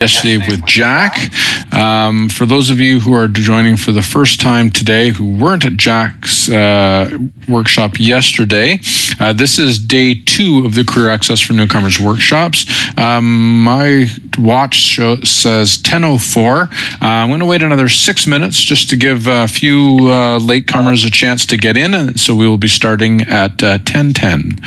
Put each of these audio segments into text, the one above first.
yesterday with Jack. For those of you who are joining for the first time today who weren't at Jack's workshop yesterday, this is day 2 of the Career Access for Newcomers workshops. My watch says 10:04. I'm going to wait another 6 minutes just to give a few latecomers a chance to get in, and so we will be starting at 10:10.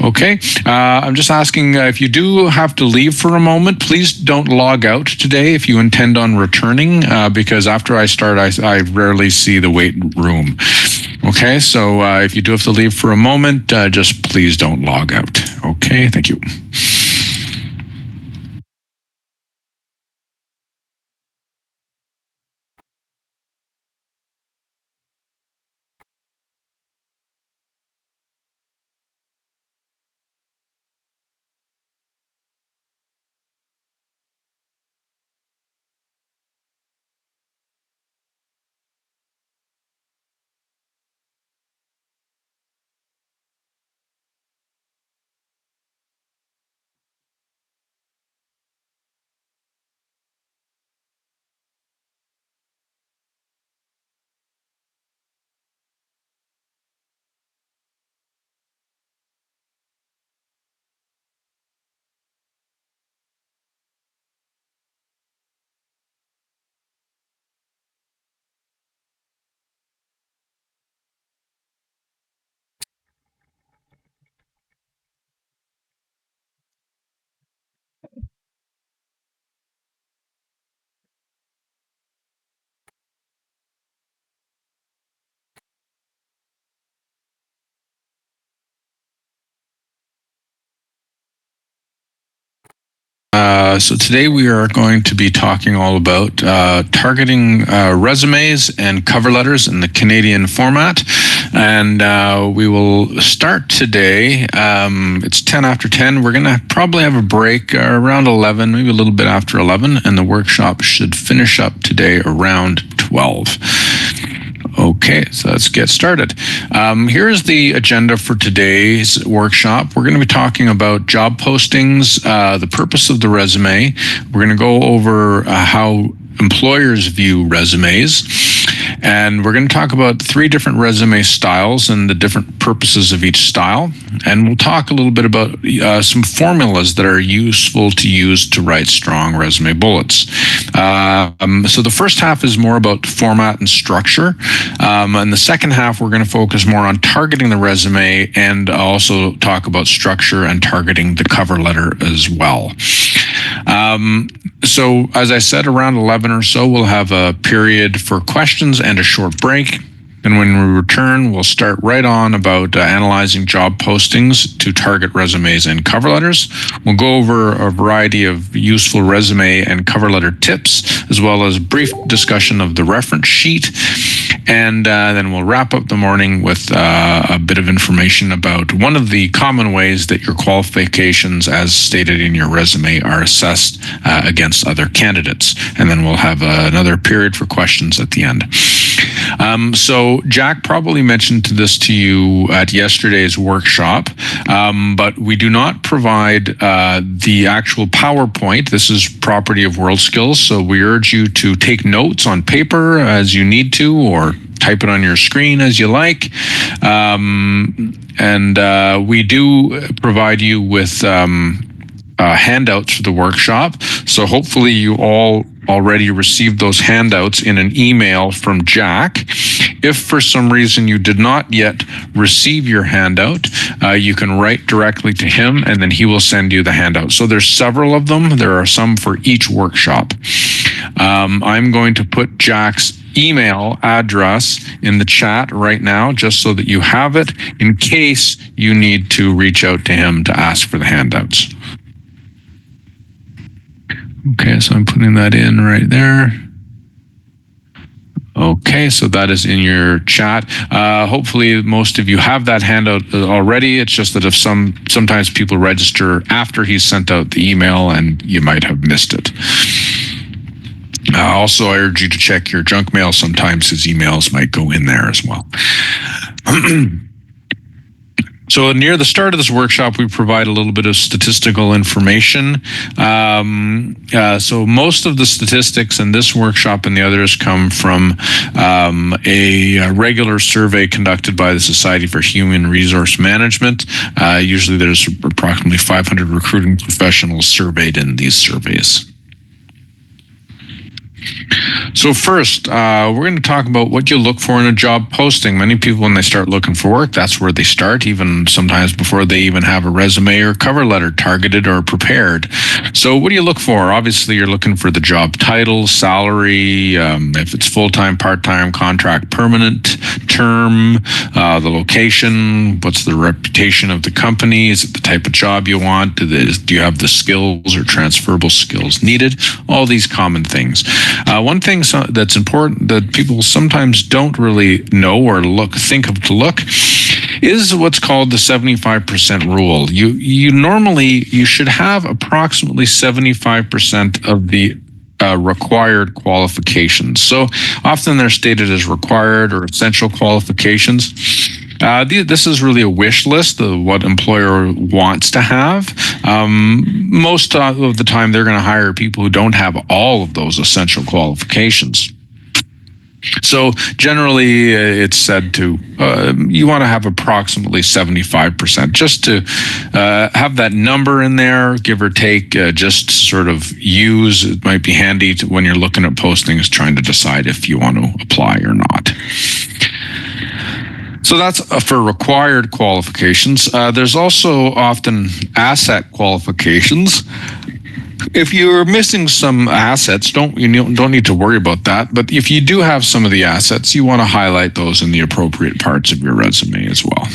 Okay, I'm just asking if you do have to leave for a moment, please don't log out today if you intend on returning, because after I start, I rarely see the wait room. Okay, so if you do have to leave for a moment, just please don't log out. Okay, thank you. So today we are going to be talking all about targeting resumes and cover letters in the Canadian format. And we will start today. It's 10 after 10. We're going to probably have a break around 11, maybe a little bit after 11, and the workshop should finish up today around 12. Okay, so let's get started. Here's the agenda for today's workshop. We're going to be talking about job postings, the purpose of the resume. We're going to go over how employers view resumes. And we're going to talk about 3 different resume styles and the different purposes of each style. And we'll talk a little bit about some formulas that are useful to use to write strong resume bullets. So the first half is more about format and structure. And the second half, we're going to focus more on targeting the resume and also talk about structure and targeting the cover letter as well. So as I said, around 11 or so, we'll have a period for questions and a short break. And when we return, we'll start right on about analyzing job postings to target resumes and cover letters. We'll go over a variety of useful resume and cover letter tips, as well as brief discussion of the reference sheet. And then we'll wrap up the morning with a bit of information about one of the common ways that your qualifications, as stated in your resume, are assessed against other candidates. And then we'll have another period for questions at the end. So Jack probably mentioned this to you at yesterday's workshop, but we do not provide the actual PowerPoint. This is property of WorldSkills, so we urge you to take notes on paper as you need to, or type it on your screen as you like. We do provide you with handouts for the workshop. So hopefully you all already received those handouts in an email from Jack. If for some reason you did not yet receive your handout, you can write directly to him and then he will send you the handout. So there's several of them. There are some for each workshop. I'm going to put Jack's email address in the chat right now, just so that you have it in case you need to reach out to him to ask for the handouts. Okay, so I'm putting that in right there. Okay, so that is in your chat. Hopefully most of you have that handout already. It's just that if sometimes people register after he's sent out the email and you might have missed it. Also, I urge you to check your junk mail. Sometimes his emails might go in there as well. So near the start of this workshop, we provide a little bit of statistical information. So most of the statistics in this workshop and the others come from a regular survey conducted by the Society for Human Resource Management. Usually there's approximately 500 recruiting professionals surveyed in these surveys. So first, we're going to talk about what you look for in a job posting. Many people, when they start looking for work, that's where they start, even sometimes before they even have a resume or cover letter targeted or prepared. So what do you look for? Obviously, you're looking for the job title, salary, if it's full-time, part-time, contract, permanent, term, the location, what's the reputation of the company, is it the type of job you want, do you have the skills or transferable skills needed, all these common things. One thing that's important that people sometimes don't really know or think of to look is what's called the 75% rule. You should have approximately 75% of the required qualifications. So often they're stated as required or essential qualifications. This is really a wish list of what employer wants to have. Most of the time, they're going to hire people who don't have all of those essential qualifications. So generally, it's said to you want to have approximately 75%, just to have that number in there, give or take, just sort of use. It might be handy when you're looking at postings, trying to decide if you want to apply or not. So that's for required qualifications. There's also often asset qualifications. If you're missing some assets, don't need to worry about that. But if you do have some of the assets, you want to highlight those in the appropriate parts of your resume as well.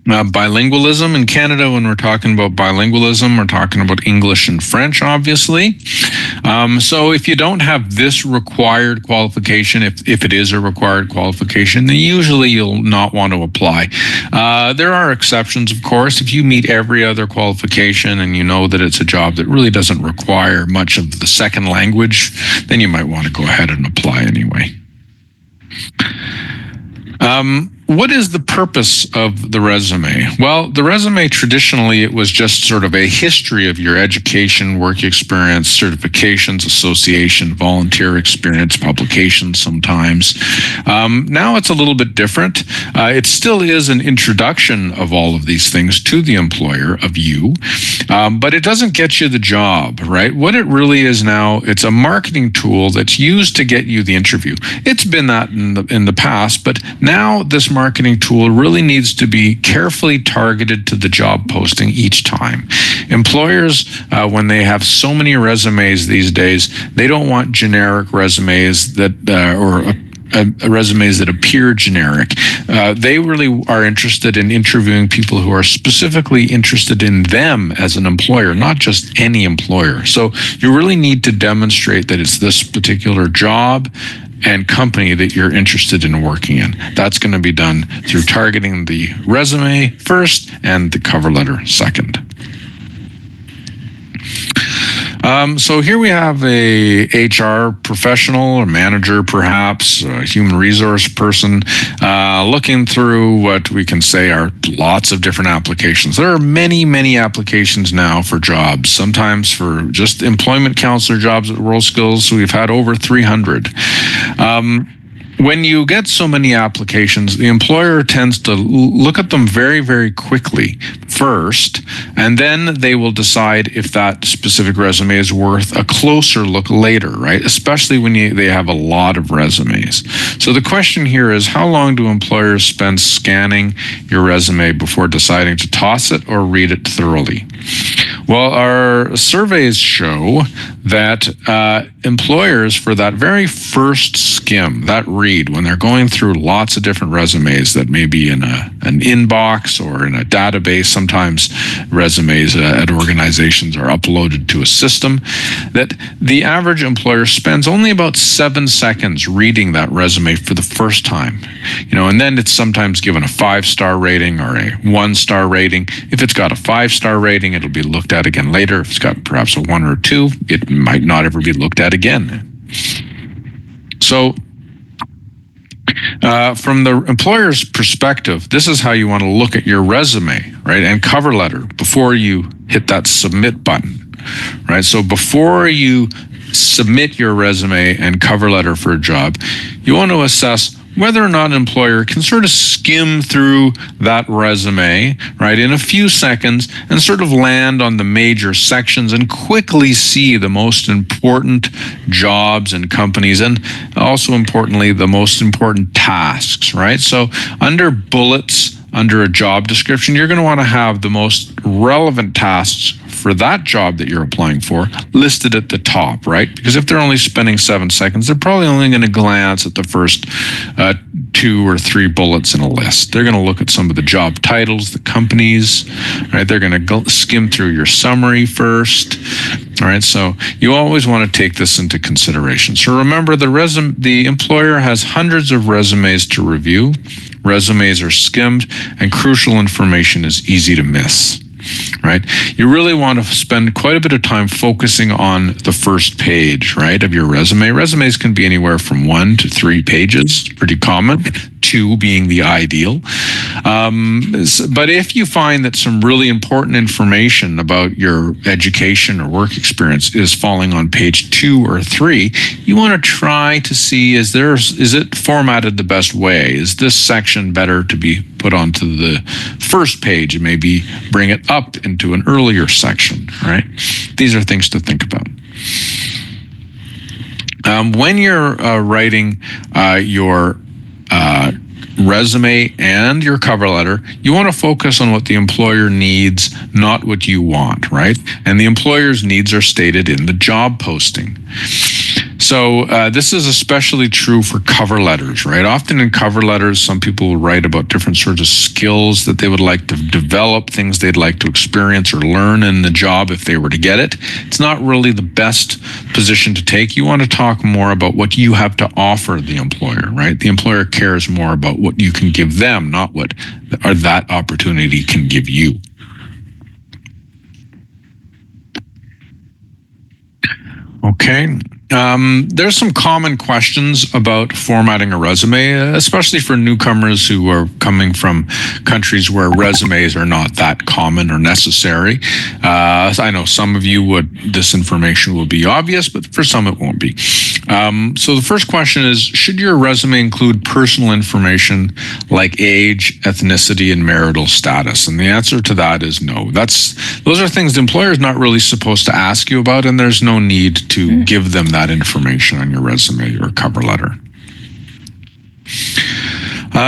Bilingualism in Canada, when we're talking about bilingualism, we're talking about English and French, obviously. So if you don't have this required qualification, if it is a required qualification, then usually you'll not want to apply. There are exceptions, of course. If you meet every other qualification and you know that it's a job that really doesn't require much of the second language, then you might want to go ahead and apply anyway. What is the purpose of the resume? Well, the resume traditionally, it was just sort of a history of your education, work experience, certifications, association, volunteer experience, publications sometimes. Now it's a little bit different. It still is an introduction of all of these things to the employer, of you, but it doesn't get you the job, right? What it really is now, it's a marketing tool that's used to get you the interview. It's been that in the past, but now this marketing tool really needs to be carefully targeted to the job posting each time. Employers, when they have so many resumes these days, they don't want generic resumes that resumes that appear generic. They really are interested in interviewing people who are specifically interested in them as an employer, not just any employer. So you really need to demonstrate that it's this particular job and company that you're interested in working in. That's going to be done through targeting the resume first and the cover letter second. So here we have a HR professional or manager, perhaps a human resource person, looking through what we can say are lots of different applications. There are many, many applications now for jobs, sometimes for just employment counselor jobs at World Skills. So we've had over 300. When you get so many applications, the employer tends to look at them very, very quickly first, and then they will decide if that specific resume is worth a closer look later, right? Especially when they have a lot of resumes. So the question here is, how long do employers spend scanning your resume before deciding to toss it or read it thoroughly? Well, our surveys show that employers, for that very first skim, that read, when they're going through lots of different resumes that may be in an inbox or in a database, sometimes resumes at organizations are uploaded to a system, that the average employer spends only about 7 seconds reading that resume for the first time. And then it's sometimes given a 5-star rating or a 1-star rating. If it's got a 5-star rating, it'll be looked at again later. If it's got perhaps a 1 or 2, it might not ever be looked at again. So From the employer's perspective, this is how you want to look at your resume, right, and cover letter before you hit that submit button, right? So before you submit your resume and cover letter for a job, you want to assess whether or not an employer can sort of skim through that resume, right, in a few seconds and sort of land on the major sections and quickly see the most important jobs and companies, and also importantly, the most important tasks, right? So under bullets, under a job description, you're going to want to have the most relevant tasks for that job that you're applying for listed at the top, right? Because if they're only spending 7 seconds, they're probably only going to glance at the first 2 or 3 bullets in a list. They're going to look at some of the job titles, the companies, right? They're going to skim through your summary first. All right, so you always want to take this into consideration. So remember, the employer has hundreds of resumes to review. Resumes are skimmed, and crucial information is easy to miss. Right? You really want to spend quite a bit of time focusing on the first page, right, of your resume. Resumes can be anywhere from 1 to 3 pages, pretty common, 2 being the ideal. But if you find that some really important information about your education or work experience is falling on page 2 or 3, you want to try to see, is it formatted the best way? Is this section better to be put onto the first page and maybe bring it up into an earlier section, right? These are things to think about. When you're writing your resume and your cover letter, you want to focus on what the employer needs, not what you want, right? And the employer's needs are stated in the job posting. So this is especially true for cover letters, right? Often in cover letters, some people will write about different sorts of skills that they would like to develop, things they'd like to experience or learn in the job if they were to get it. It's not really the best position to take. You want to talk more about what you have to offer the employer, right? The employer cares more about what you can give them, not what or that opportunity can give you. Okay. There's some common questions about formatting a resume, especially for newcomers who are coming from countries where resumes are not that common or necessary. I know some of you this information will be obvious, but for some it won't be. So the first question is, should your resume include personal information like age, ethnicity, and marital status? And the answer to that is no. Those are things the employer is not really supposed to ask you about, and there's no need to give them that information on your resume or cover letter.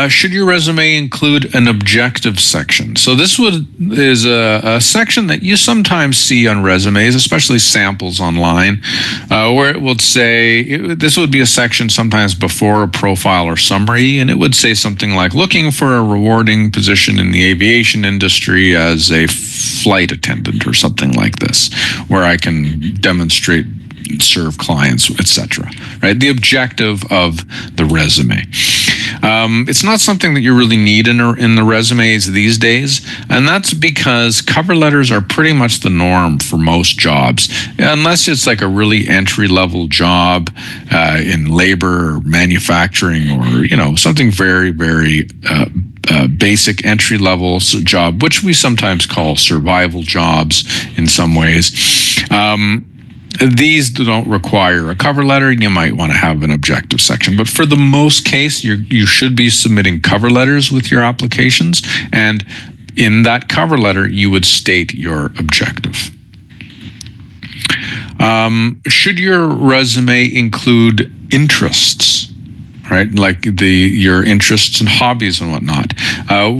Should your resume include an objective section? So this is a section that you sometimes see on resumes, especially samples online, where it would say, this would be a section sometimes before a profile or summary, and it would say something like, looking for a rewarding position in the aviation industry as a flight attendant or something like this, where I can demonstrate, serve clients, etc. Right? The objective of the resume. It's not something that you really need in the resumes these days, and that's because cover letters are pretty much the norm for most jobs, unless it's like a really entry-level job in labor or manufacturing, or something very, very basic entry-level job, which we sometimes call survival jobs in some ways. These don't require a cover letter, and you might want to have an objective section. But for the most case, you should be submitting cover letters with your applications, and in that cover letter, you would state your objective. Should your resume include interests? Right, like your interests and hobbies and whatnot.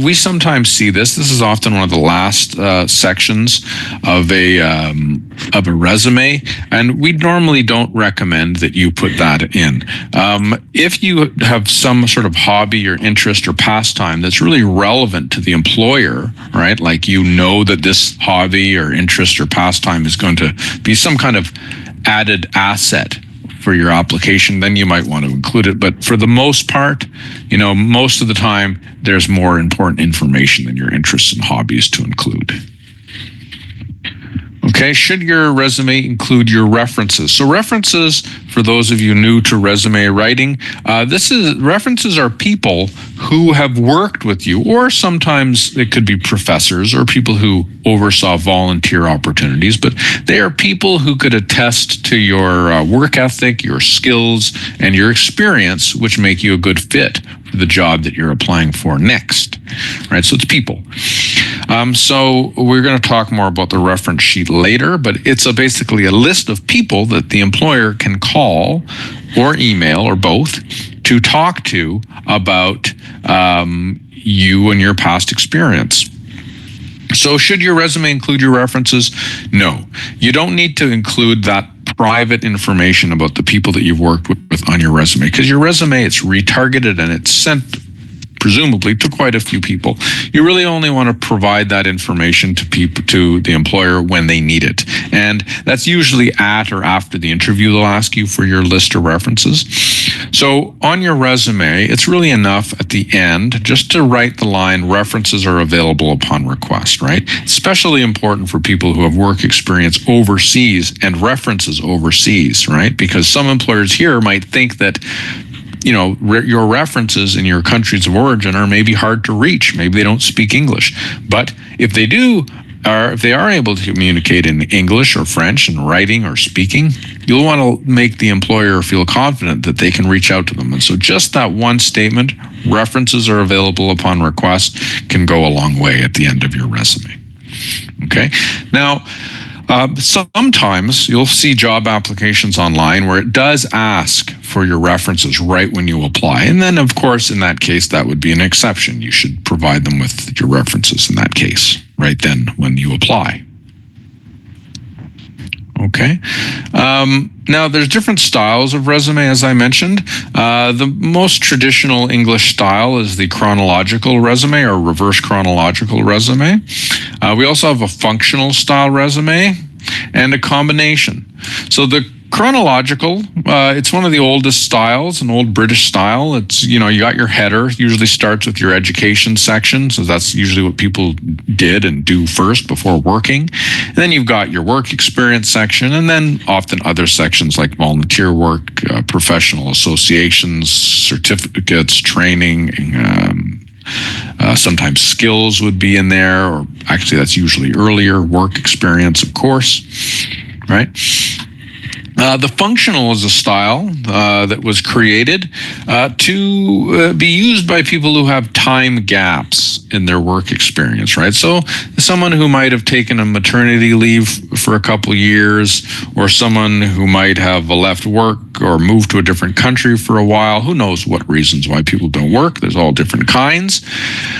We sometimes see this. This is often one of the last sections of a resume, and we normally don't recommend that you put that in. If you have some sort of hobby or interest or pastime that's really relevant to the employer, right? Like that this hobby or interest or pastime is going to be some kind of added asset for your application, then you might want to include it. But for the most part, most of the time, there's more important information than your interests and hobbies to include. Okay, should your resume include your references? So references, for those of you new to resume writing, references are people who have worked with you, or sometimes it could be professors or people who oversaw volunteer opportunities, but they are people who could attest to your work ethic, your skills, and your experience, which make you a good fit for the job that you're applying for next, right? So it's people. So we're going to talk more about the reference sheet later, but it's basically a list of people that the employer can call or email or both to talk to about you and your past experience. So should your resume include your references? No, you don't need to include that private information about the people that you've worked with on your resume, because your resume, it's retargeted and it's sent presumably to quite a few people. You really only want to provide that information to the employer when they need it. And that's usually at or after the interview. They'll ask you for your list of references. So on your resume, it's really enough at the end just to write the line, references are available upon request, right? Especially important for people who have work experience overseas and references overseas, right? Because some employers here might think that your references in your countries of origin are maybe hard to reach. Maybe they don't speak English. But if they are able to communicate in English or French and writing or speaking, you'll want to make the employer feel confident that they can reach out to them. And so just that one statement, references are available upon request, can go a long way at the end of your resume. Okay. Now, sometimes you'll see job applications online where it does ask for your references right when you apply. And then, of course, in that case, that would be an exception. You should provide them with your references in that case, right then when you apply. Okay. Now, there's different styles of resume, as I mentioned. The most traditional English style is the chronological resume or reverse chronological resume. We also have a functional style resume and a combination. So the chronological, it's one of the oldest styles, an old British style. It's, you got your header, usually starts with your education section. So that's usually what people did and do first before working. And then you've got your work experience section, and then often other sections like volunteer work, professional associations, certificates, training, sometimes skills would be in there, or actually that's usually earlier, work experience, of course, right? The functional is a style that was created to be used by people who have time gaps in their work experience, right? So someone who might have taken a maternity leave for a couple years, or someone who might have left work or moved to a different country for a while. Who knows what reasons why people don't work? There's all different kinds.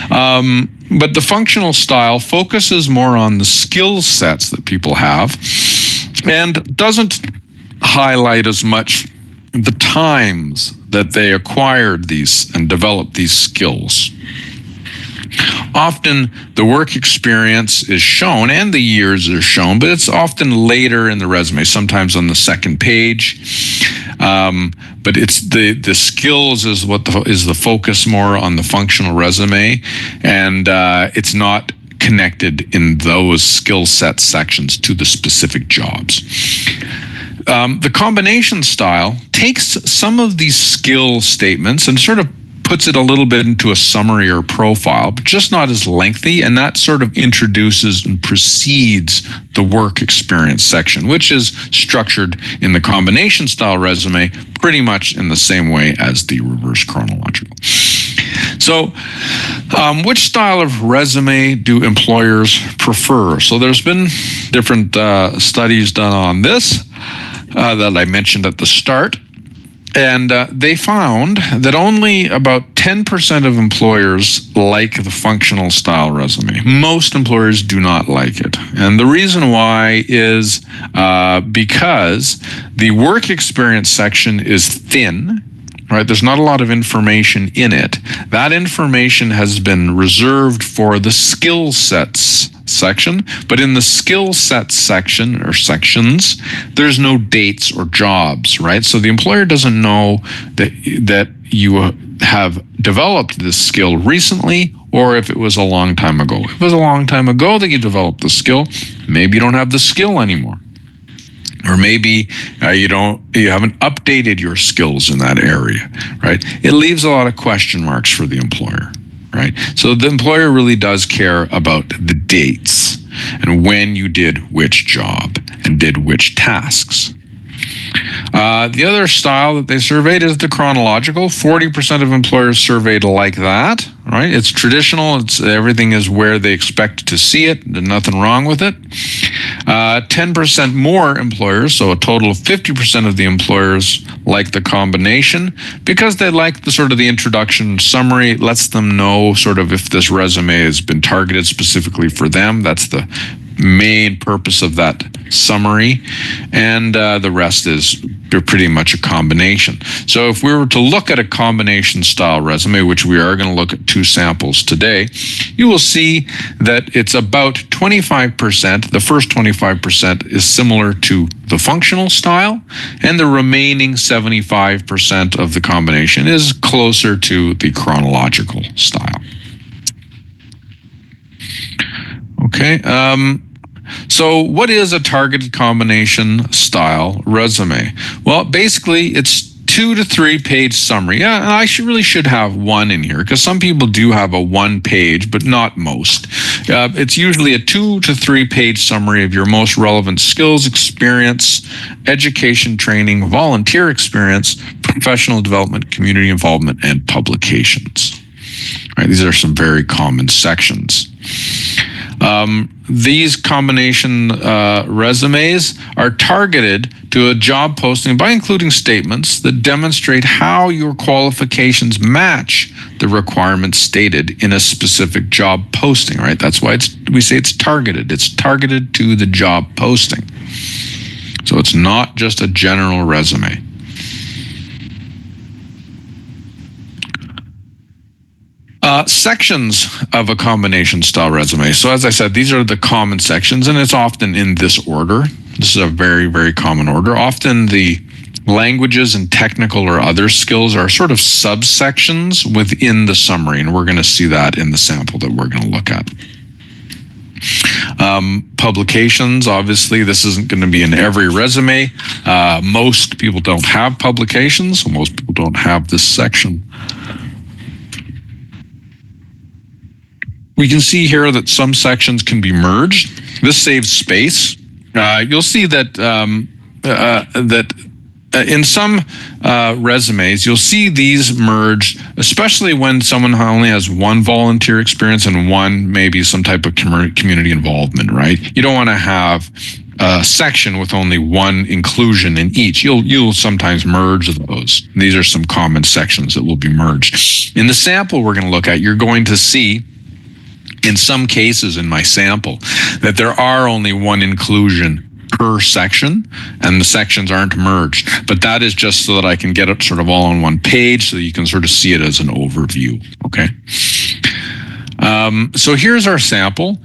But the functional style focuses more on the skill sets that people have and doesn't highlight as much the times that they acquired these and developed these skills. Often the work experience is shown and the years are shown, but it's often later in the resume, sometimes on the second page. But it's the skills is the focus more on the functional resume, and it's not connected in those skill set sections to the specific jobs. The combination style takes some of these skill statements and sort of puts it a little bit into a summary or profile, but just not as lengthy, and that sort of introduces and precedes the work experience section, which is structured in the combination style resume pretty much in the same way as the reverse chronological. So, which style of resume do employers prefer? So there's been different studies done on this that I mentioned at the start. And they found that only about 10% of employers like the functional style resume. Most employers do not like it. And the reason why is because the work experience section is thin, right? There's not a lot of information in it. That information has been reserved for the skill sets section, but in the skill set section or sections, there's no dates or jobs, right? So the employer doesn't know that you have developed this skill recently or if it was a long time ago. If it was a long time ago that you developed the skill, maybe you don't have the skill anymore. Or maybe you haven't updated your skills in that area, right? It leaves a lot of question marks for the employer, right? So the employer really does care about the dates and when you did which job and did which tasks. The other style that they surveyed is the chronological. 40% of employers surveyed like that, right? It's traditional. Everything is where they expect to see it. There's nothing wrong with it. 10% more employers, so a total of 50% of the employers, like the combination because they like the sort of the introduction summary. It lets them know sort of if this resume has been targeted specifically for them. That's the main purpose of that summary, and the rest is pretty much a combination. So if we were to look at a combination style resume, which we are going to look at 2 samples today, you will see that it's about 25%. The first 25% is similar to the functional style, and the remaining 75% of the combination is closer to the chronological style. Okay. So what is a targeted combination style resume? Well, basically it's 2 to 3 page summary. Yeah, and I really should have 1 in here because some people do have a 1 page, but not most. It's usually a 2 to 3 page summary of your most relevant skills, experience, education, training, volunteer experience, professional development, community involvement, and publications. Right, these are some very common sections. These combination resumes are targeted to a job posting by including statements that demonstrate how your qualifications match the requirements stated in a specific job posting, right? That's why we say it's targeted. It's targeted to the job posting. So it's not just a general resume. Sections of a combination style resume. So as I said, these are the common sections, and it's often in this order. This is a very, very common order. Often the languages and technical or other skills are sort of subsections within the summary, and we're going to see that in the sample that we're going to look at. Publications, obviously, this isn't going to be in every resume. Most people don't have publications, so most people don't have this section. We can see here that some sections can be merged. This saves space. You'll see that in some resumes, you'll see these merged, especially when someone only has 1 volunteer experience and 1 maybe some type of community involvement, right? You don't want to have a section with only 1 inclusion in each. You'll sometimes merge those. These are some common sections that will be merged. In the sample we're going to look at, you're going to see in some cases in my sample that there are only 1 inclusion per section and the sections aren't merged, but that is just so that I can get it sort of all on 1 page so you can sort of see it as an overview. Okay. So here's our sample.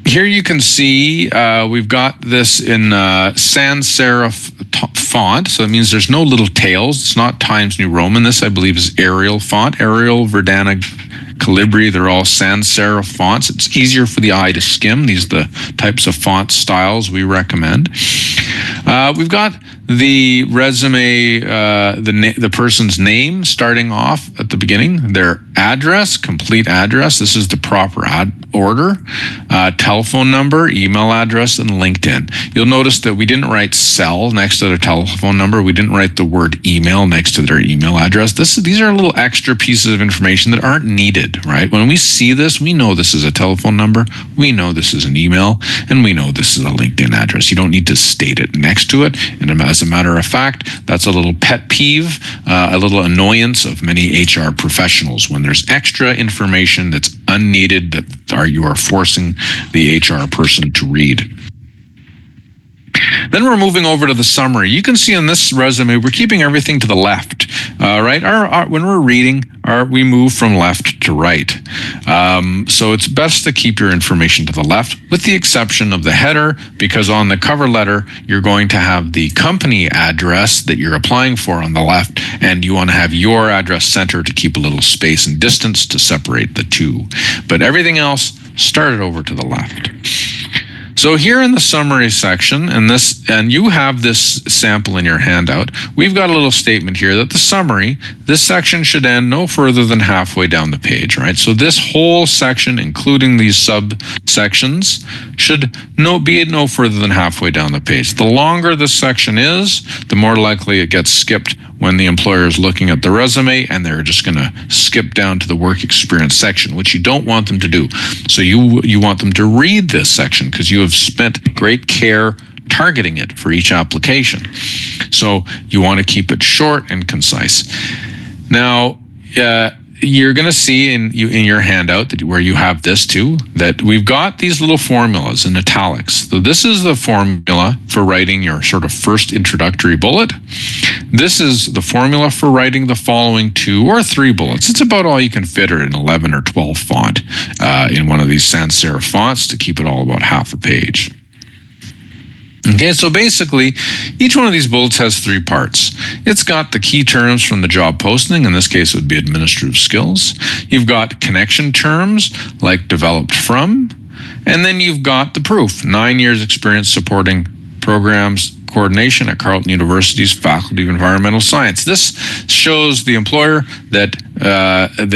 Here you can see we've got this in sans serif font, so it means there's no little tails. It's not Times New Roman. This, I believe, is Arial font. Arial, Verdana, Calibri, they're all sans serif fonts. It's easier for the eye to skim. These are the types of font styles we recommend. We've got the resume, the person's name starting off at the beginning, their address, complete address. This is the proper order, telephone number, email address, and LinkedIn. You'll notice that we didn't write cell next to their telephone number. We didn't write the word email next to their email address. These are little extra pieces of information that aren't needed, right? When we see this, we know this is a telephone number, we know this is an email, and we know this is a LinkedIn address. You don't need to state it next to it. And as a matter of fact, that's a little pet peeve, a little annoyance of many HR professionals when there's extra information that's unneeded that you are forcing the HR person to read. Then we're moving over to the summary. You can see on this resume, we're keeping everything to the left. right? When we're reading, we move from left to right. So it's best to keep your information to the left, with the exception of the header, because on the cover letter, you're going to have the company address that you're applying for on the left, and you want to have your address center to keep a little space and distance to separate the two. But everything else, start it over to the left. So here in the summary section, and you have this sample in your handout, we've got a little statement here that the summary, this section should end no further than halfway down the page, right? So this whole section, including these subsections, should be no further than halfway down the page. The longer this section is, the more likely it gets skipped when the employer is looking at the resume, and they're just going to skip down to the work experience section, which you don't want them to do. So you want them to read this section, because you have spent great care targeting it for each application. So you want to keep it short and concise. Now, you're going to see in your handout where you have this too, that we've got these little formulas in italics. So this is the formula for writing your sort of first introductory bullet. This is the formula for writing the following 2 or 3 bullets. It's about all you can fit in 11 or 12 font in one of these sans serif fonts to keep it all about half a page. Okay, so basically, each one of these bullets has 3 parts. It's got the key terms from the job posting. In this case, it would be administrative skills. You've got connection terms like developed from. And then you've got the proof, 9 years experience supporting programs coordination at Carleton University's Faculty of Environmental Science. This shows the employer that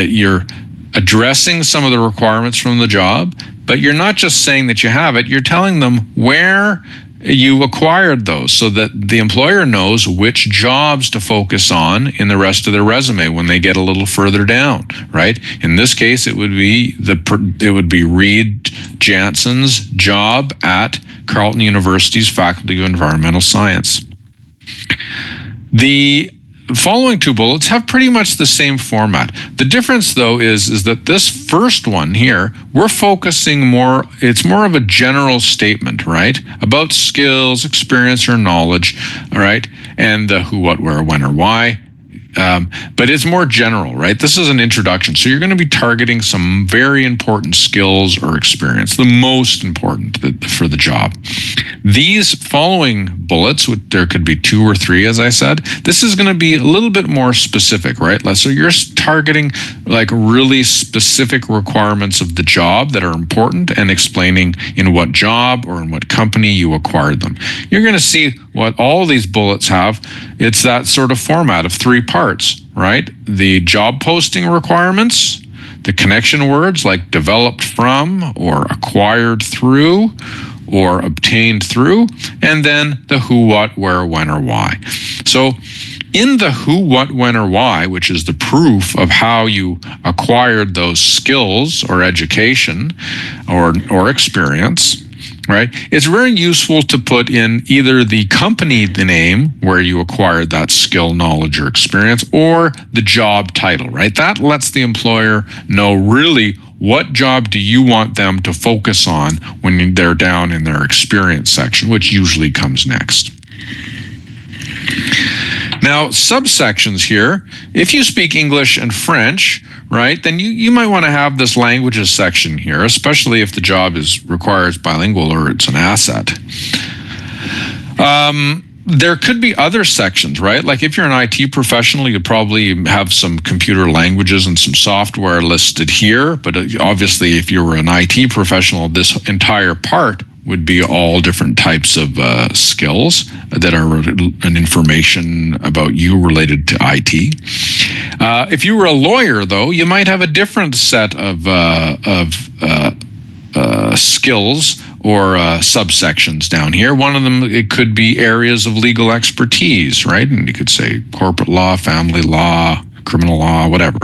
you're addressing some of the requirements from the job, but you're not just saying that you have it, you're telling them where you acquired those, so that the employer knows which jobs to focus on in the rest of their resume when they get a little further down, right? In this case, it would be Reed Jansen's job at Carleton University's Faculty of Environmental Science. The following 2 bullets have pretty much the same format. The difference, though, is that this first one here, we're focusing more, it's more of a general statement, right? About skills, experience, or knowledge, all right? And the who, what, where, when, or why. But it's more general, right? This is an introduction. So you're going to be targeting some very important skills or experience, the most important for the job. These following bullets, there could be 2 or 3, as I said, this is going to be a little bit more specific, right? So you're targeting like really specific requirements of the job that are important and explaining in what job or in what company you acquired them. You're going to see what all these bullets have. It's that sort of format of 3 parts, right? The job posting requirements, the connection words like developed from or acquired through or obtained through, and then the who, what, where, when, or why. So in the who, what, when, or why, which is the proof of how you acquired those skills or education or experience, right? It's very useful to put in either the company name where you acquired that skill, knowledge, or experience, or the job title, right? That lets the employer know really what job do you want them to focus on when they're down in their experience section, which usually comes next. Now, subsections here, if you speak English and French, right, then you might want to have this languages section here, especially if the job requires bilingual or it's an asset. There could be other sections, right? Like if you're an IT professional, you probably have some computer languages and some software listed here. But obviously, if you were an IT professional, this entire part would be all different types of skills that are an information about you related to IT. If you were a lawyer, though, you might have a different set of skills or subsections down here. One of them, it could be areas of legal expertise, right? And you could say corporate law, family law, criminal law, whatever.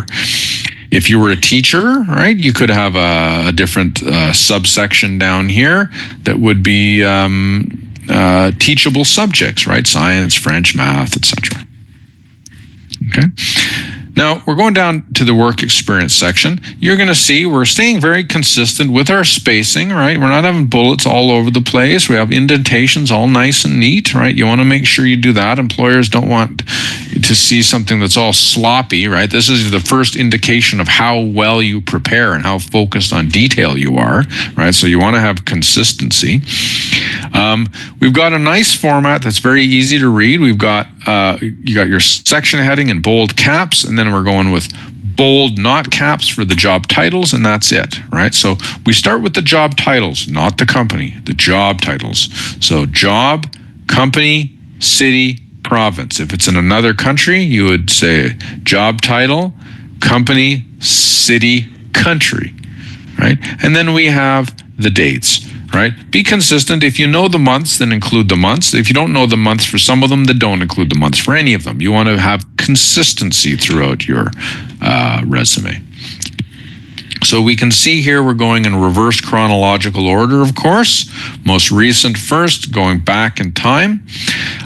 If you were a teacher, right, you could have a different subsection down here that would be teachable subjects, right? Science, French, math, etc. Okay. Now, we're going down to the work experience section. You're going to see we're staying very consistent with our spacing, right? We're not having bullets all over the place. We have indentations all nice and neat, right? You want to make sure you do that. Employers don't want to see something that's all sloppy, right? This is the first indication of how well you prepare and how focused on detail you are, right? So you want to have consistency. We've got a nice format that's very easy to read. We've got you got your section heading in bold caps, and then we're going with bold not caps for the job titles, and that's it, right? So we start with the job titles, not the company, the job titles. So job, company, city, province. If it's in another country, you would say job title, company, city, country, right? And then we have the dates. Right? Be consistent. If you know the months, then include the months. If you don't know the months for some of them, then don't include the months for any of them. You want to have consistency throughout your resume. So we can see here we're going in reverse chronological order, of course. Most recent first, going back in time.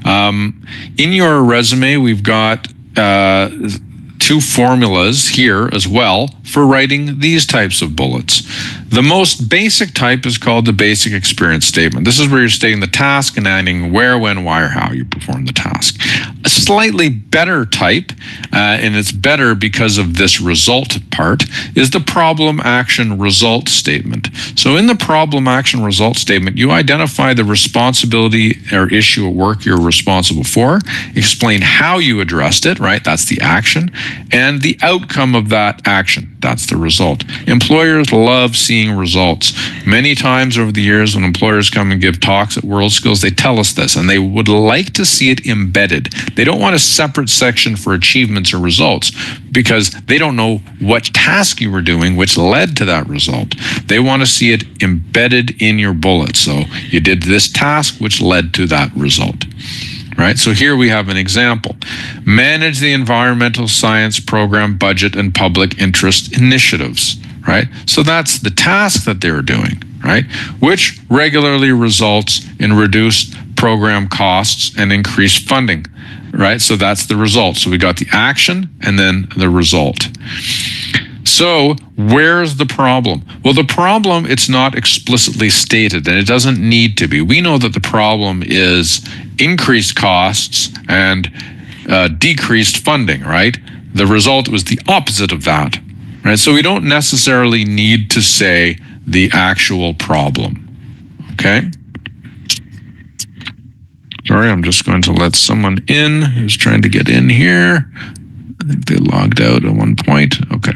In your resume, we've got two formulas here as well for writing these types of bullets. The most basic type is called the basic experience statement. This is where you're stating the task and adding where, when, why, or how you perform the task. A slightly better type, and it's better because of this result part, is the problem, action, result statement. So in the problem, action, result statement, you identify the responsibility or issue at work you're responsible for, explain how you addressed it, right? That's the action, and the outcome of that action. That's the result. Employers love seeing results. Many times over the years when employers come and give talks at World Skills, they tell us this, and they would like to see it embedded. They don't want a separate section for achievements or results because they don't know what task you were doing which led to that result. They want to see it embedded in your bullet. So you did this task which led to that result. Right? So here we have an example. Manage the environmental science program budget and public interest initiatives, right? So that's the task that they're doing, right? Which regularly results in reduced program costs and increased funding, right? So that's the result. So we got the action and then the result. So where's the problem? Well, the problem, it's not explicitly stated, and it doesn't need to be. We know that the problem is increased costs and decreased funding, right? The result was the opposite of that, right? So we don't necessarily need to say the actual problem, okay? Sorry, I'm just going to let someone in who's trying to get in here. I think they logged out at one point. Okay.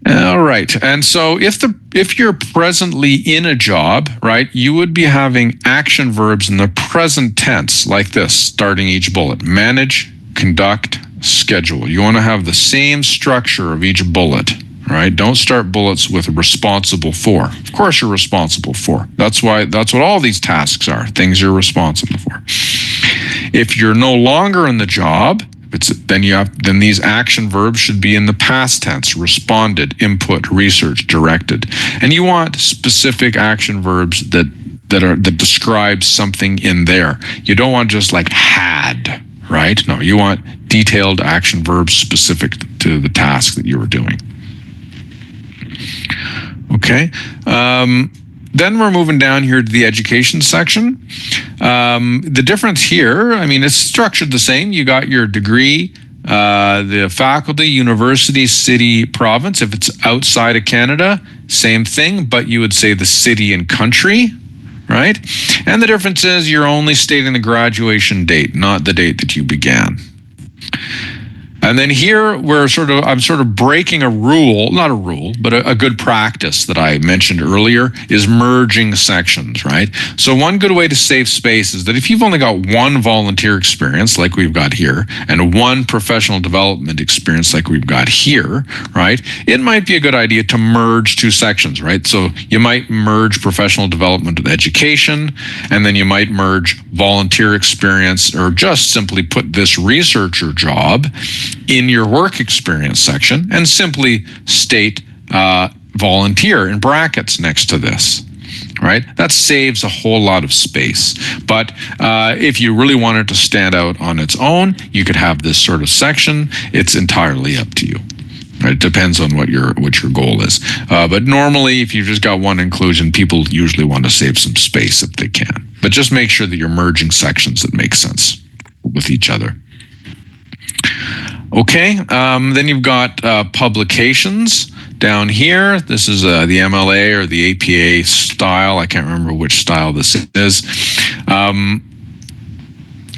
All right. And so if you're presently in a job, right, you would be having action verbs in the present tense like this, starting each bullet. Manage, conduct, schedule. You want to have the same structure of each bullet, right? Don't start bullets with responsible for. Of course you're responsible for. That's what all these tasks are, things you're responsible for. If you're no longer in the job, then these action verbs should be in the past tense: responded, input, research, directed. And you want specific action verbs that describe something in there. You don't want just like had, right? No, you want detailed action verbs specific to the task that you were doing. Okay. Then we're moving down here to the education section. The difference here, I mean, it's structured the same. You got your degree, the faculty, university, city, province. If it's outside of Canada, same thing, but you would say the city and country, right? And the difference is you're only stating the graduation date, not the date that you began. And then here I'm sort of breaking a rule, not a rule, but a good practice that I mentioned earlier is merging sections, right? So one good way to save space is that if you've only got one volunteer experience like we've got here and one professional development experience like we've got here, right? It might be a good idea to merge two sections, right? So you might merge professional development with education, and then you might merge volunteer experience, or just simply put this researcher job in your work experience section and simply state volunteer in brackets next to this. right? That saves a whole lot of space. But if you really want it to stand out on its own, you could have this sort of section. It's entirely up to you. It depends on what your goal is. But normally, if you've just got one inclusion, people usually want to save some space if they can. But just make sure that you're merging sections that make sense with each other. Okay, then you've got publications down here. This is the MLA or the APA style. I can't remember which style this is.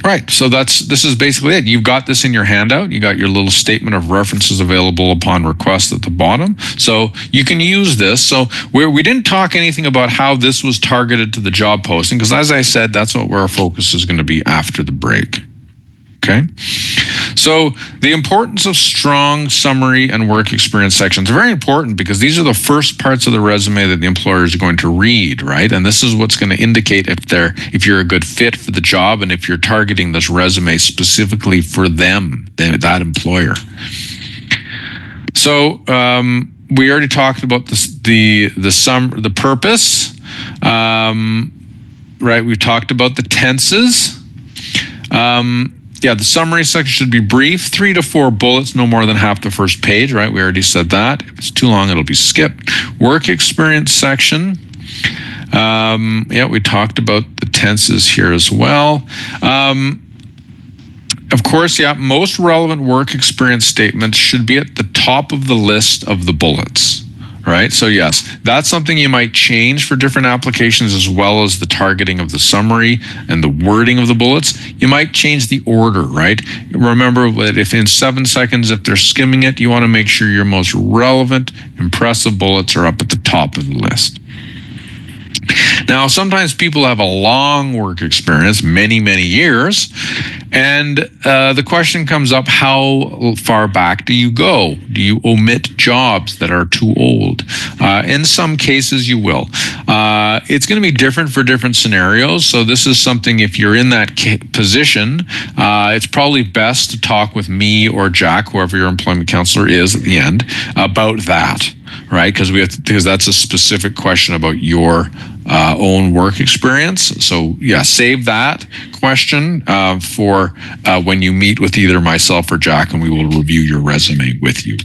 Right, so this is basically it. You've got this in your handout. You got your little statement of references available upon request at the bottom. So you can use this. So we didn't talk anything about how this was targeted to the job posting, because as I said, that's where our focus is going to be after the break. Okay, so the importance of strong summary and work experience sections are very important, because these are the first parts of the resume that the employer is going to read, right? And this is what's going to indicate if you're a good fit for the job, and if you're targeting this resume specifically for them, that employer. So we already talked about the purpose, right? We talked about the tenses. Yeah, the summary section should be brief, 3 to 4 bullets, no more than half the first page, right? We already said that. If it's too long, it'll be skipped. Work experience section. Yeah, we talked about the tenses here as well. Of course, yeah, most relevant work experience statements should be at the top of the list of the bullets. Right? So yes, that's something you might change for different applications, as well as the targeting of the summary and the wording of the bullets. You might change the order, right? Remember that if in 7 seconds, if they're skimming it, you want to make sure your most relevant, impressive bullets are up at the top of the list. Now, sometimes people have a long work experience, many, many years, and the question comes up, how far back do you go? Do you omit jobs that are too old? In some cases, you will. It's going to be different for different scenarios, so this is something, if you're in that position, it's probably best to talk with me or Jack, whoever your employment counselor is at the end, about that. Right, because that's a specific question about your own work experience. So yeah, save that question for when you meet with either myself or Jack, and we will review your resume with you.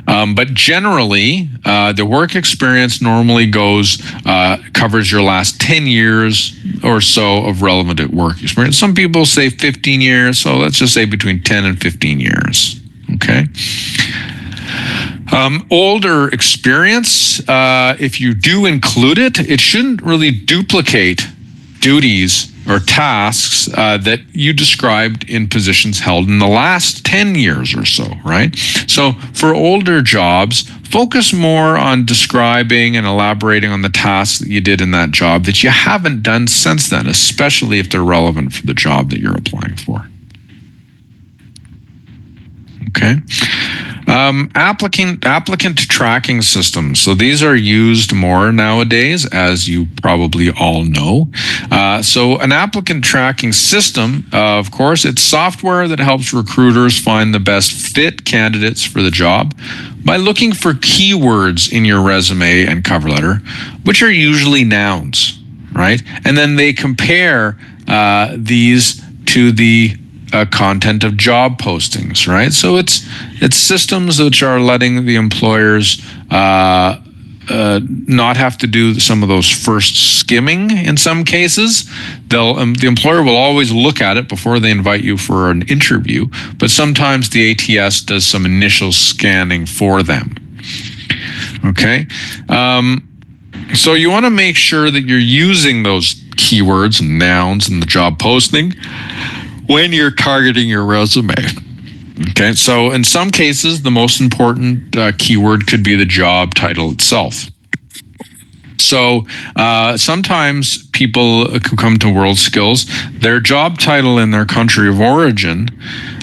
But generally, the work experience normally covers your last 10 years or so of relevant work experience. Some people say 15 years, so let's just say between 10 and 15 years. Okay. Older experience, if you do include it, it shouldn't really duplicate duties or tasks that you described in positions held in the last 10 years or so, right? So for older jobs, focus more on describing and elaborating on the tasks that you did in that job that you haven't done since then, especially if they're relevant for the job that you're applying for. Okay. Applicant tracking systems. So these are used more nowadays, as you probably all know. So an applicant tracking system, of course, it's software that helps recruiters find the best fit candidates for the job by looking for keywords in your resume and cover letter, which are usually nouns, right? And then they compare these to the content of job postings, right? So it's systems which are letting the employers not have to do some of those first skimming. In some cases, the employer will always look at it before they invite you for an interview, but sometimes the ATS does some initial scanning for them. Okay, so you want to make sure that you're using those keywords and nouns in the job posting when you're targeting your resume. Okay, so in some cases, the most important keyword could be the job title itself. So sometimes people who come to World Skills, their job title in their country of origin,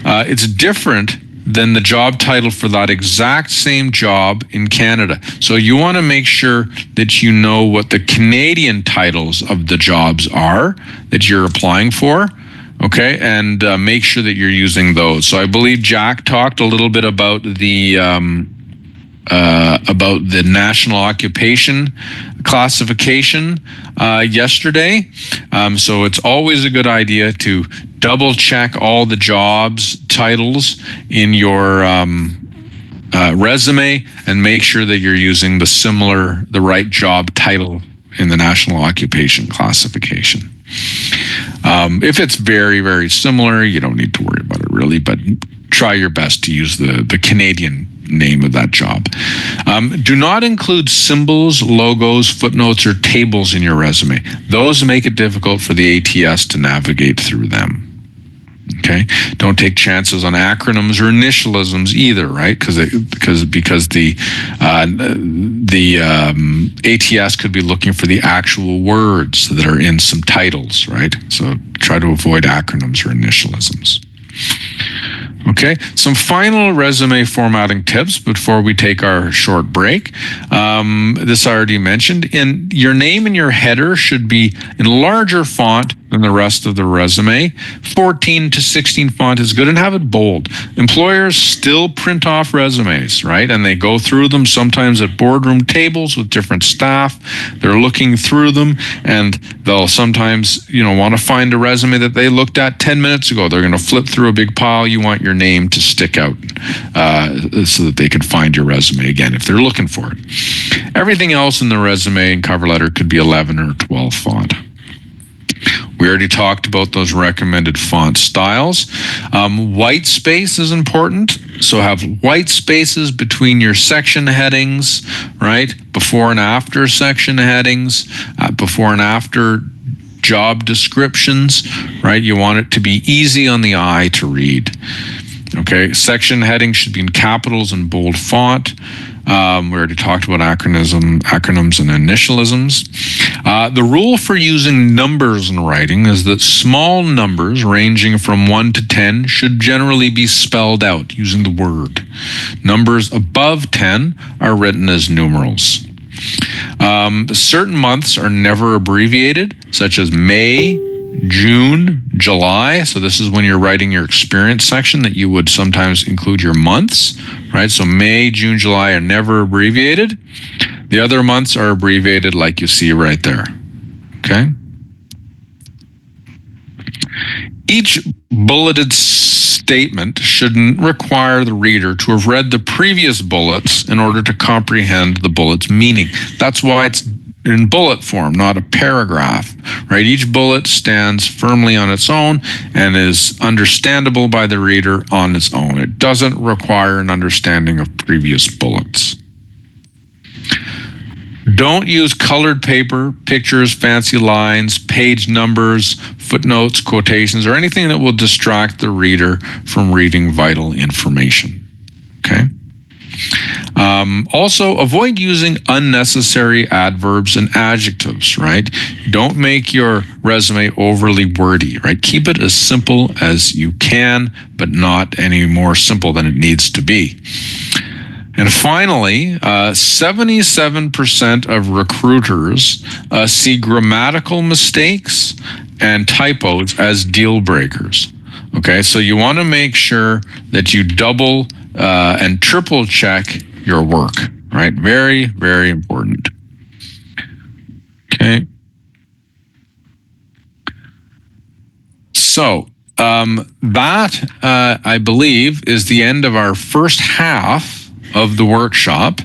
it's different than the job title for that exact same job in Canada. So you want to make sure that you know what the Canadian titles of the jobs are that you're applying for. Okay, and make sure that you're using those. So I believe Jack talked a little bit about the the national occupation classification yesterday. So it's always a good idea to double check all the jobs titles in your resume and make sure that you're using the right job title in the national occupation classification. If it's very, very similar, you don't need to worry about it really, but try your best to use the Canadian name of that job. Do not include symbols, logos, footnotes, or tables in your resume. Those make it difficult for the ATS to navigate through them. Okay, don't take chances on acronyms or initialisms either, right? Because the ATS could be looking for the actual words that are in some titles, right? So try to avoid acronyms or initialisms. Okay, some final resume formatting tips before we take our short break. This I already mentioned. Your name in your header should be in larger font than the rest of the resume. 14 to 16 font is good, and have it bold. Employers still print off resumes, right? And they go through them sometimes at boardroom tables with different staff. They're looking through them, and they'll sometimes, want to find a resume that they looked at 10 minutes ago. They're going to flip through a big pile. You want your name to stick out so that they can find your resume again if they're looking for it. Everything else in the resume and cover letter could be 11 or 12 font. We already talked about those recommended font styles. White space is important. So have white spaces between your section headings, right? Before and after section headings, before and after job descriptions, right? You want it to be easy on the eye to read. Okay, section headings should be in capitals and bold font. We already talked about acronyms and initialisms. The rule for using numbers in writing is that small numbers ranging from 1 to 10 should generally be spelled out using the word. Numbers above 10 are written as numerals. Certain months are never abbreviated, such as May, June, July. So this is when you're writing your experience section that you would sometimes include your months, right? So May, June, July are never abbreviated. The other months are abbreviated like you see right there, okay? Each bulleted statement shouldn't require the reader to have read the previous bullets in order to comprehend the bullet's meaning. That's why it's in bullet form, not a paragraph, right? Each bullet stands firmly on its own and is understandable by the reader on its own. It doesn't require an understanding of previous bullets. Don't use colored paper, pictures, fancy lines, page numbers, footnotes, quotations, or anything that will distract the reader from reading vital information, okay? Also, avoid using unnecessary adverbs and adjectives, right? Don't make your resume overly wordy, right? Keep it as simple as you can, but not any more simple than it needs to be. And finally, 77% of recruiters see grammatical mistakes and typos as deal breakers. Okay, so you want to make sure that you double and triple check your work, right? Very, very important. Okay. So that, I believe, is the end of our first half of the workshop.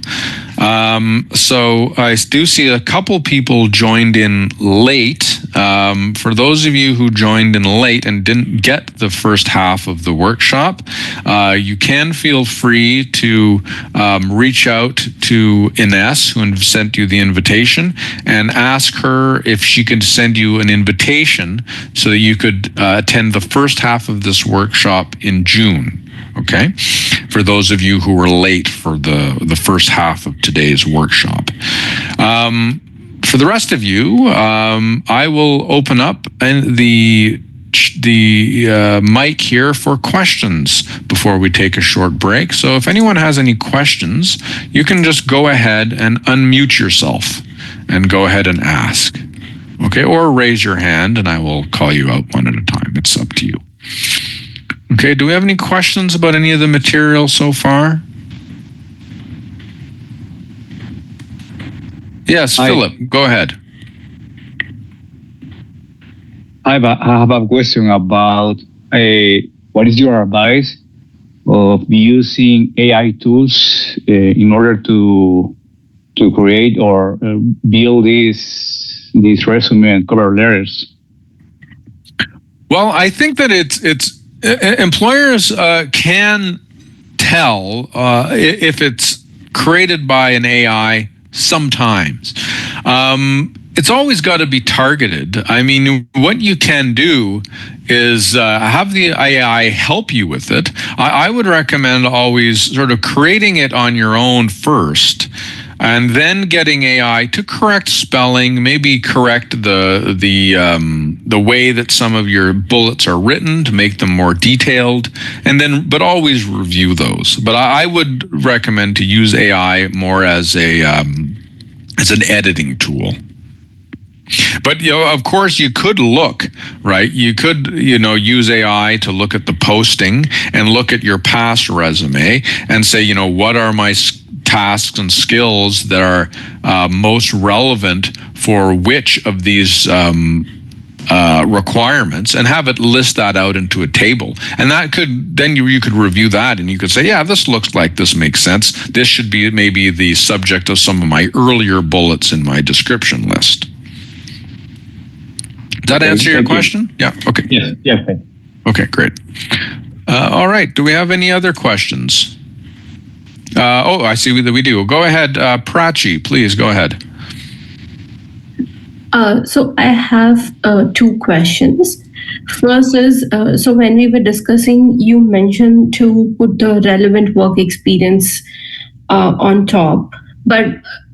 So I do see a couple people joined in late. For those of you who joined in late and didn't get the first half of the workshop, you can feel free to reach out to Ines, who sent you the invitation, and ask her if she could send you an invitation so that you could attend the first half of this workshop in June. Okay, for those of you who were late for the first half of today's workshop. For the rest of you, I will open up the mic here for questions before we take a short break. So if anyone has any questions, you can just go ahead and unmute yourself and go ahead and ask. Okay, or raise your hand and I will call you out one at a time. It's up to you. Okay, do we have any questions about any of the material so far? Yes, Hi. Philip, go ahead. I have a question about what is your advice of using AI tools in order to create or build these resume and cover letters? Well, I think that it's employers can tell if it's created by an AI sometimes. It's always got to be targeted. I mean, what you can do is have the AI help you with it. I would recommend always sort of creating it on your own first, and then getting AI to correct spelling, maybe correct the way that some of your bullets are written to make them more detailed, and then but always review those. But I would recommend to use AI more as an editing tool. But of course, you could look, right? You could use AI to look at the posting and look at your past resume and say, what are my tasks and skills that are most relevant for which of these requirements, and have it list that out into a table. And that then you could review that, and you could say, yeah, this looks like this makes sense. This should be maybe the subject of some of my earlier bullets in my description list. Does that answer your question? Yeah. Okay. Yes. Yeah. Okay. Great. All right. Do we have any other questions? I see that we do. Go ahead, Prachi. Please go ahead. So I have two questions. First is, so when we were discussing, you mentioned to put the relevant work experience on top. But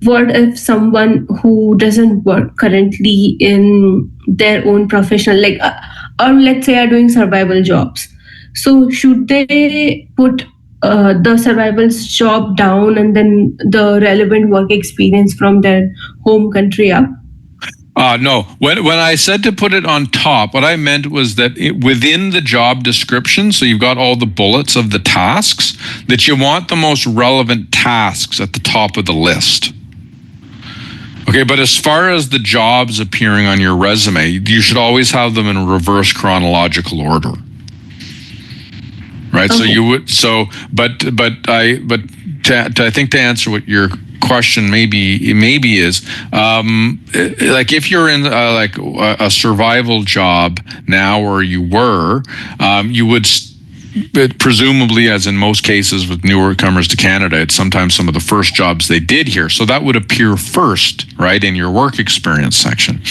what if someone who doesn't work currently in their own professional, or let's say are doing survival jobs? So should they put the survival job down and then the relevant work experience from their home country up? No. When I said to put it on top, what I meant was that within the job description, so you've got all the bullets of the tasks, that you want the most relevant tasks at the top of the list. Okay, but as far as the jobs appearing on your resume, you should always have them in reverse chronological order. Right? Okay. So you would I think to answer what your question maybe is like if you're in a survival job now, or you were, you would presumably, as in most cases with newcomers to Canada, it's sometimes some of the first jobs they did here, so that would appear first, right, in your work experience section.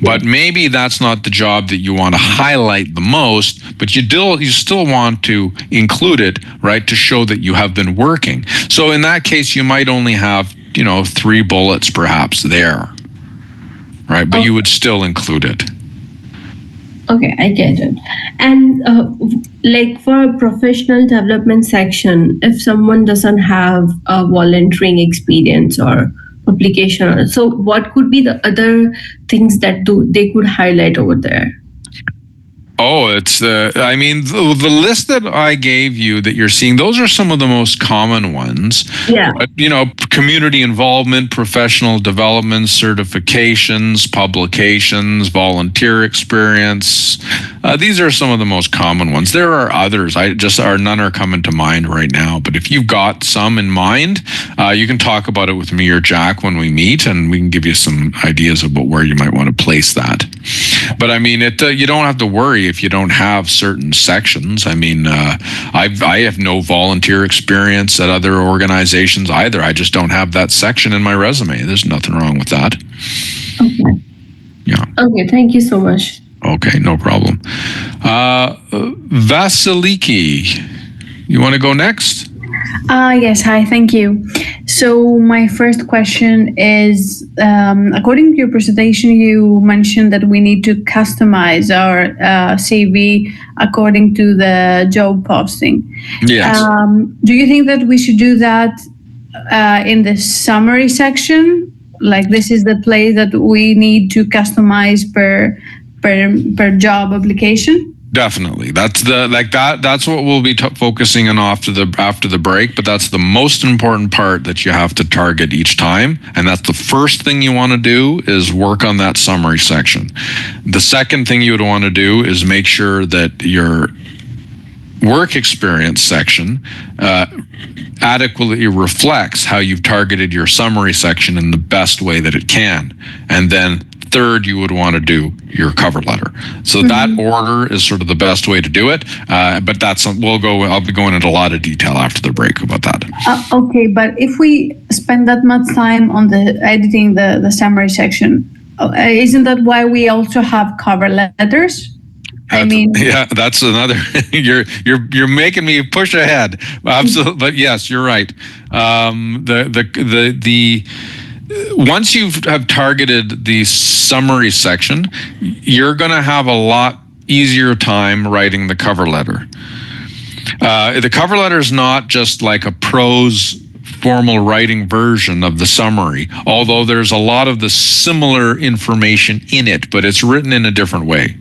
But maybe that's not the job that you want to highlight the most, but you still want to include it, right, to show that you have been working. So in that case, you might only have 3 bullets perhaps there, right, but you would still include it. Okay, I get it. And for a professional development section, if someone doesn't have a volunteering experience or publication, so what could be the other things that they could highlight over there? Oh, it's the list that I gave you that you're seeing, those are some of the most common ones. Yeah. But, community involvement, professional development, certifications, publications, volunteer experience. These are some of the most common ones. There are others. None are coming to mind right now. But if you've got some in mind, you can talk about it with me or Jack when we meet, and we can give you some ideas about where you might want to place that. But you don't have to worry if you don't have certain sections. I have no volunteer experience at other organizations either. I just don't have that section in my resume. There's nothing wrong with that. Okay. Yeah. Okay, thank you so much. Okay, no problem. Vasiliki, you want to go next? Yes, hi, thank you. So my first question is, according to your presentation, you mentioned that we need to customize our CV according to the job posting. Yes. Do you think that we should do that in the summary section? Like this is the place that we need to customize per job application? Definitely. That's that's what we'll be focusing on after the break, but that's the most important part that you have to target each time, and that's the first thing you want to do is work on that summary section. The second thing you would want to do is make sure that your work experience section adequately reflects how you've targeted your summary section in the best way that it can. And then third, you would want to do your cover letter. So that order is sort of the best way to do it. But I'll be going into a lot of detail after the break about that. Okay, but if we spend that much time on the editing the summary section, isn't that why we also have cover letters? I mean, yeah, that's another. You're making me push ahead. Absolutely, but yes, you're right. Once you have targeted the summary section, you're going to have a lot easier time writing the cover letter. The cover letter is not just like a prose formal writing version of the summary, although there's a lot of the similar information in it, but it's written in a different way.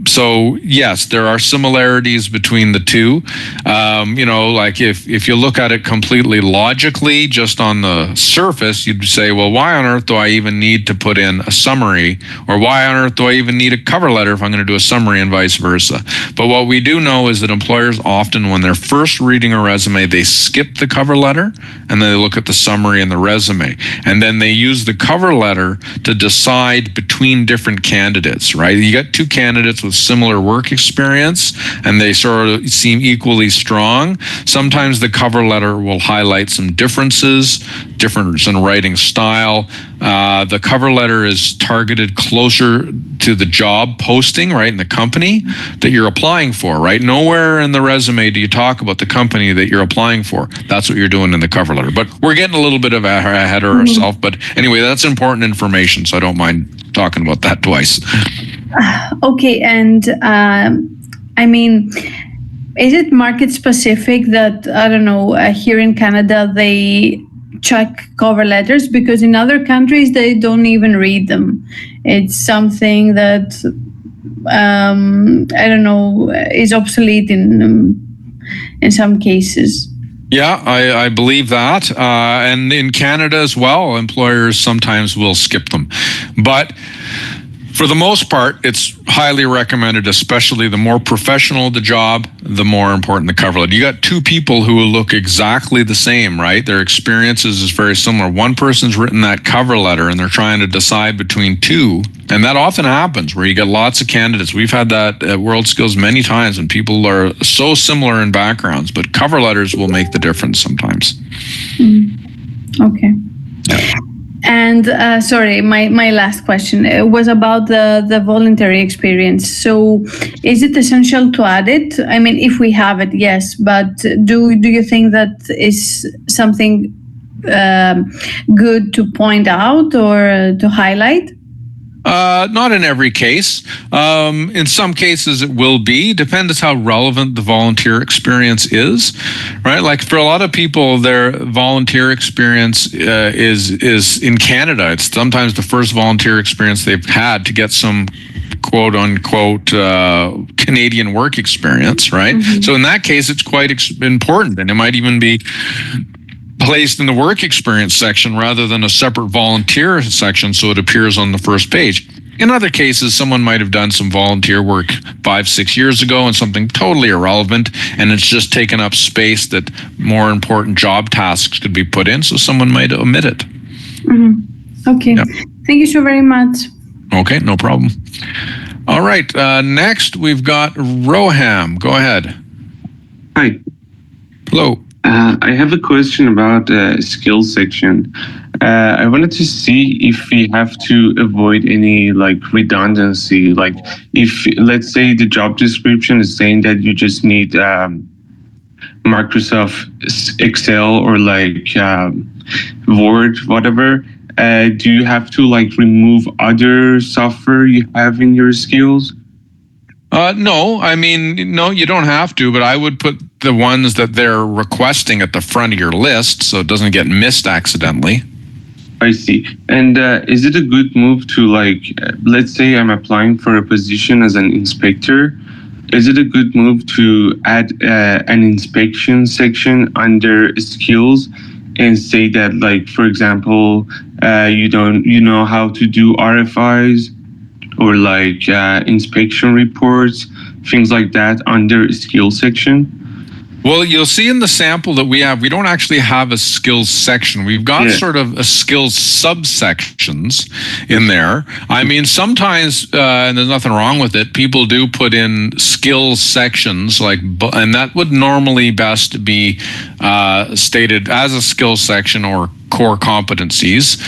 So yes, there are similarities between the two. Like if you look at it completely logically, just on the surface, you'd say, well, why on earth do I even need to put in a summary? Or why on earth do I even need a cover letter if I'm going to do a summary, and vice versa? But what we do know is that employers often, when they're first reading a resume, they skip the cover letter and then they look at the summary and the resume. And then they use the cover letter to decide between different candidates, right? You got two candidates with similar work experience and they sort of seem equally strong. Sometimes the cover letter will highlight some difference in writing style. The cover letter is targeted closer to the job posting, right, in the company that you're applying for, right? Nowhere in the resume do you talk about the company that you're applying for. That's what you're doing in the cover letter. But we're getting a little bit ahead of ourselves. But anyway, that's important information, so I don't mind talking about that twice. Okay, and I mean, is it market specific that, I don't know, here in Canada they check cover letters, because in other countries they don't even read them? It's something that I don't know, is obsolete in some cases. Yeah, I believe that. And in Canada as well, employers sometimes will skip them. But for the most part, it's highly recommended, especially the more professional the job, the more important the cover letter. You got two people who will look exactly the same, right? Their experiences is very similar. One person's written that cover letter and they're trying to decide between two. And that often happens where you get lots of candidates. We've had that at World Skills many times, and people are so similar in backgrounds, but cover letters will make the difference sometimes. Okay. Yeah. And sorry, my last question was about the voluntary experience. So is it essential to add it? I mean, if we have it, yes, but do you think that is something good to point out or to highlight? Not in every case. In some cases it will be. Depends how relevant the volunteer experience is, right? Like for a lot of people, their volunteer experience is in Canada. It's sometimes the first volunteer experience they've had to get some quote unquote Canadian work experience, right? So in that case, it's quite important, and it might even be placed in the work experience section rather than a separate volunteer section, so it appears on the first page. In other cases, someone might have done some volunteer work 5-6 years ago and something totally irrelevant, and it's just taken up space that more important job tasks could be put in, so someone might omit it. Okay. Yeah. Thank you so very much. Okay, no problem. All right, next we've got Roham. Go ahead. Hi. Hello. I have a question about the skills section. I wanted to see if we have to avoid any redundancy. Like if, let's say, the job description is saying that you just need Microsoft Excel or Word, whatever. Do you have to remove other software you have in your skills? No, I mean, no, you don't have to, but I would put the ones that they're requesting at the front of your list so it doesn't get missed accidentally. I see. And is it a good move to let's say I'm applying for a position as an inspector? Is it a good move to add an inspection section under skills and say that, like, for example, you know how to do RFIs or like inspection reports, things like that under skills section? Well, you'll see in the sample that we have, we don't actually have a skills section. We've got sort of a skills subsections in there. I mean, sometimes, and there's nothing wrong with it, people do put in skills sections, and that would normally best be stated as a skills section or core competencies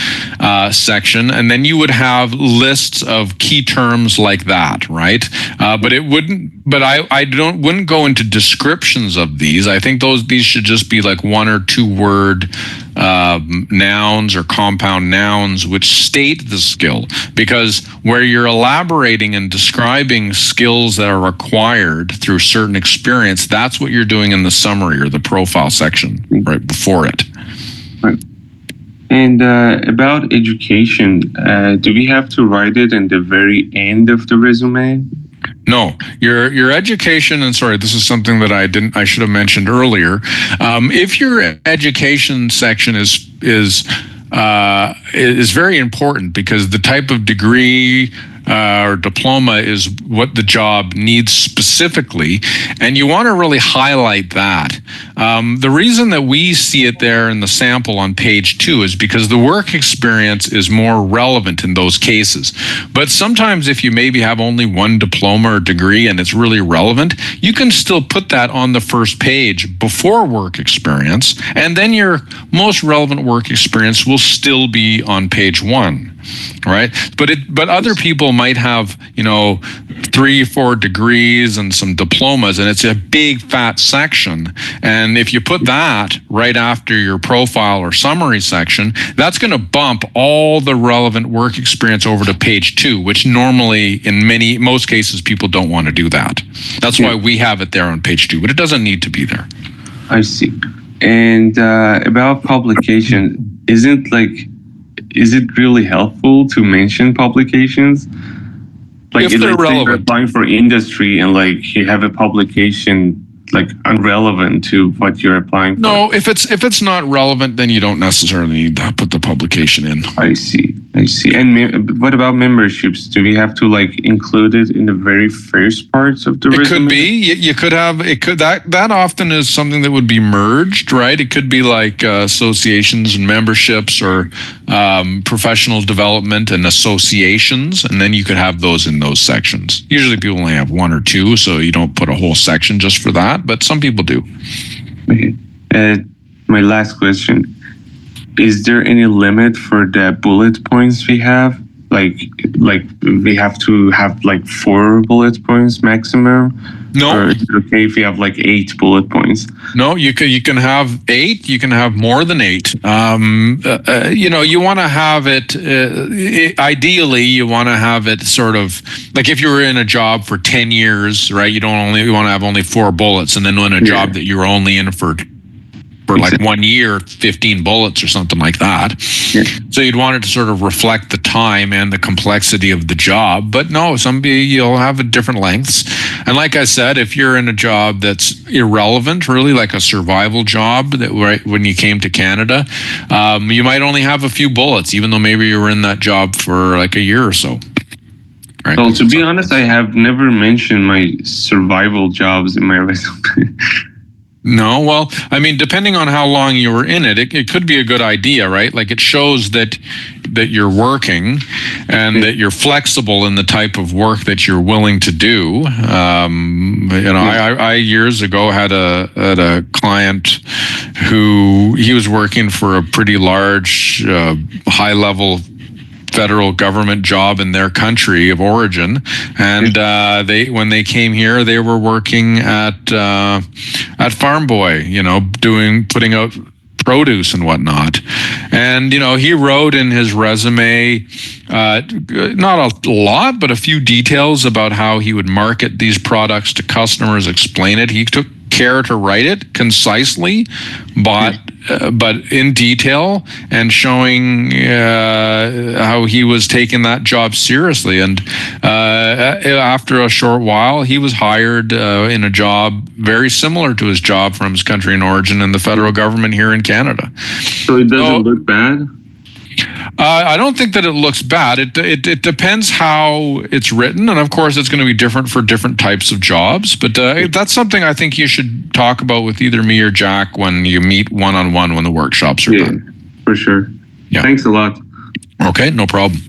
section, and then you would have lists of key terms like that, right? But it wouldn't. But I wouldn't go into descriptions of these. I think these should just be like 1 or 2 word nouns or compound nouns which state the skill, because where you're elaborating and describing skills that are required through certain experience, that's what you're doing in the summary or the profile section right before it. Right. And about education, do we have to write it in the very end of the resume? No, your education, and sorry, this is something that I should have mentioned earlier. If your education section is very important, because the type of degree or diploma is what the job needs specifically, and you want to really highlight that. The reason that we see it there in the sample on page 2 is because the work experience is more relevant in those cases. But sometimes if you maybe have only 1 diploma or degree and it's really relevant, you can still put that on the first page before work experience, and then your most relevant work experience will still be on page 1. Right, but other people might have 3 or 4 degrees and some diplomas, and it's a big fat section. And if you put that right after your profile or summary section, that's going to bump all the relevant work experience over to page 2, which normally in most cases people don't want to do that. That's why we have it there on page 2, but it doesn't need to be there. I see. And about publication, is it really helpful to mention publications? Like, if they're relevant. You're applying for industry and you have a publication unrelevant to what you're applying for. No, if it's not relevant, then you don't necessarily need to put the publication in. I see. And what about memberships? Do we have to include it in the very first parts of the resume? It could be. You could have. It could that often is something that would be merged, right? It could be like associations and memberships, or professional development and associations, and then you could have those in those sections. Usually, people only have 1 or 2, so you don't put a whole section just for that. But some people do. Okay. My last question. Is there any limit for the bullet points we have? Like we have to have 4 bullet points maximum? No. Or is it okay if we have 8 bullet points? No, you can have 8. You can have more than 8. You want to have it. Ideally, you want to have it sort of like if you were in a job for 10 years, right? You want to have only 4 bullets, and then in a job that you're only in for 1 year, 15 bullets or something like that. Yeah. So you'd want it to sort of reflect the time and the complexity of the job. But no, you'll have different lengths. And like I said, if you're in a job that's irrelevant, really like a survival job, that when you came to Canada, you might only have a few bullets, even though maybe you were in that job for a year or so. Right? Well, to be honest, I have never mentioned my survival jobs in my resume. No, well, I mean, depending on how long you were in it, it could be a good idea, right? Like it shows that you're working and that you're flexible in the type of work that you're willing to do. I years ago had a client who he was working for a pretty large, high level federal government job in their country of origin, and when they came here, they were working at Farm Boy, putting out produce and whatnot. And he wrote in his resume not a lot, but a few details about how he would market these products to customers, explain it. He took care to write it concisely, but in detail, and showing how he was taking that job seriously. And after a short while, he was hired in a job very similar to his job from his country in origin in the federal government here in Canada. So it doesn't look bad? I don't think that it looks bad. It depends how it's written, and of course, it's going to be different for different types of jobs. But that's something I think you should talk about with either me or Jack when you meet one-on-one when the workshops are done. For sure. Yeah. Thanks a lot. Okay, no problem.